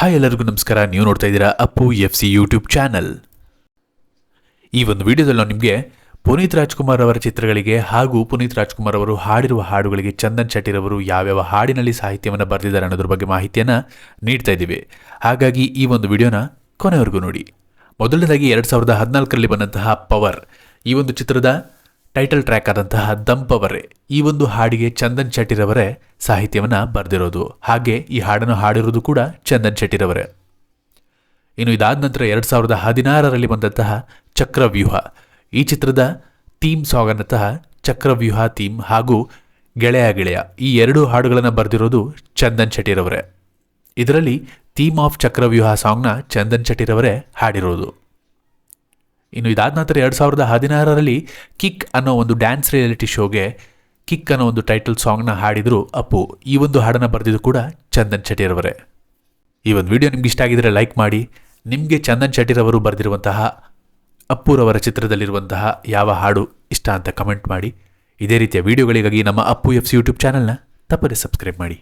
Hi ಎಲ್ಲರಿಗೂ ನಮಸ್ಕಾರ. ನೀವು ನೋಡ್ತಾ ಇದ್ದೀರಾ ಅಪ್ಪು FC ಯೂಟ್ಯೂಬ್ ಚಾನಲ್. ಈ ಒಂದು ವಿಡಿಯೋದಲ್ಲಿ ನಾವು ನಿಮಗೆ ಪುನೀತ್ ರಾಜ್ಕುಮಾರ್ ಅವರ ಚಿತ್ರಗಳಿಗೆ ಹಾಗೂ ಪುನೀತ್ ರಾಜ್ಕುಮಾರ್ ಅವರು ಹಾಡಿರುವ ಹಾಡುಗಳಿಗೆ ಚಂದನ್ ಶೆಟ್ಟಿರವರು ಯಾವ್ಯಾವ ಹಾಡಿನಲ್ಲಿ ಸಾಹಿತ್ಯವನ್ನು ಬರೆದಿದ್ದಾರೆ ಅನ್ನೋದ್ರ ಬಗ್ಗೆ ಮಾಹಿತಿಯನ್ನು ನೀಡ್ತಾ ಇದ್ದೀವಿ. ಹಾಗಾಗಿ ಈ ಒಂದು ವಿಡಿಯೋನ ಕೊನೆವರೆಗೂ ನೋಡಿ. ಮೊದಲನೇದಾಗಿ 2014ರಲ್ಲಿ ಬಂದಂತಹ ಪವರ್, ಈ ಒಂದು ಚಿತ್ರದ ಟೈಟಲ್ ಟ್ರ್ಯಾಕ್ ಆದಂತಹ ದಂಪವರೇ, ಈ ಒಂದು ಹಾಡಿಗೆ ಚಂದನ್ ಶೆಟ್ಟಿರವರೇ ಸಾಹಿತ್ಯವನ್ನು ಬರೆದಿರೋದು. ಹಾಗೆ ಈ ಹಾಡನ್ನು ಹಾಡಿರೋದು ಕೂಡ ಚಂದನ್ ಶೆಟ್ಟಿರವರೇ. ಇನ್ನು ಇದಾದ ನಂತರ 2016ರಲ್ಲಿ ಬಂದಂತಹ ಚಕ್ರವ್ಯೂಹ, ಈ ಚಿತ್ರದ ಥೀಮ್ ಸಾಂಗ್ ಅನ್ನಂತಹ ಚಕ್ರವ್ಯೂಹ ಥೀಮ್ ಹಾಗೂ ಗೆಳೆಯ ಗೆಳೆಯ, ಈ ಎರಡು ಹಾಡುಗಳನ್ನು ಬರೆದಿರೋದು ಚಂದನ್ ಶೆಟ್ಟಿರವರೇ. ಇದರಲ್ಲಿ ಥೀಮ್ ಆಫ್ ಚಕ್ರವ್ಯೂಹ ಸಾಂಗ್ನ ಚಂದನ್ ಶೆಟ್ಟಿರವರೇ ಹಾಡಿರೋದು. ಇನ್ನು ಇದಾದ ನಂತರ 2016ರಲ್ಲಿ ಕಿಕ್ ಅನ್ನೋ ಒಂದು ಡ್ಯಾನ್ಸ್ ರಿಯಾಲಿಟಿ ಶೋಗೆ ಕಿಕ್ ಅನ್ನೋ ಒಂದು ಟೈಟಲ್ ಸಾಂಗ್ನ ಹಾಡಿದ್ರು ಅಪ್ಪು. ಈ ಒಂದು ಹಾಡನ್ನು ಬರೆದಿದ್ದು ಕೂಡ ಚಂದನ್ ಶೆಟ್ಟಿರವರೇ. ಈ ಒಂದು ವಿಡಿಯೋ ನಿಮ್ಗೆ ಇಷ್ಟ ಆಗಿದ್ರೆ ಲೈಕ್ ಮಾಡಿ. ನಿಮಗೆ ಚಂದನ್ ಶೆಟ್ಟಿರವರು ಬರೆದಿರುವಂತಹ ಅಪ್ಪುರವರ ಚಿತ್ರದಲ್ಲಿರುವಂತಹ ಯಾವ ಹಾಡು ಇಷ್ಟ ಅಂತ ಕಮೆಂಟ್ ಮಾಡಿ. ಇದೇ ರೀತಿಯ ವಿಡಿಯೋಗಳಿಗಾಗಿ ನಮ್ಮ ಅಪ್ಪು FC ಯೂಟ್ಯೂಬ್ ಚಾನಲ್ನ ತಪ್ಪದೆ ಸಬ್ಸ್ಕ್ರೈಬ್ ಮಾಡಿ.